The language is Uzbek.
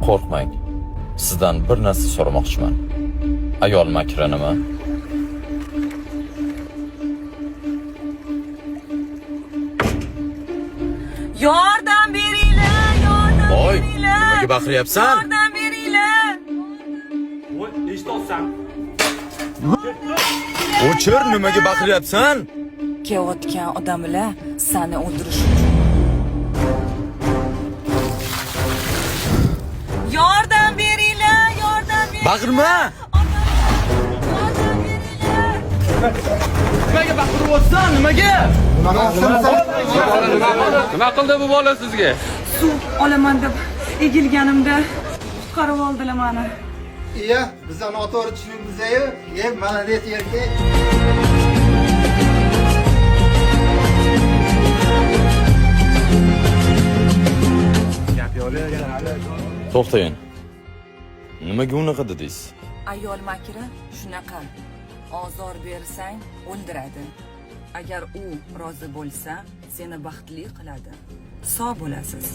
Qo'rqmang. Sizdan bir narsa so'ramoqchiman. Ayol makri nima? Yordam beringlar, yordam Voy, beringlar. nimaga baqiryapsan? Yordam beringlar. Voy, eshitolsam. O'chir, nimaga baqiryapsan? Kelayotgan odamlar seni o'ldirish uchun. Yordam beringlar, yordam beringlar. Baqirma! Yordam beringlar. Nimaga baqiryapsan? Nimaga? Nima qildi bu bola sizga? Suv olaman deb egilganimda qutqarib oldilar meni. Iya, bizdan noto'g'ri tushundingiz-yu. Молодец erkak. To'xtang. Nimaga unaqa dedingiz? Ayol makri shunaqa. Ozor bersang o'ldiradi. Agar u rozi bo'lsa, seni baxtli qiladi. Sog' bo'lasiz.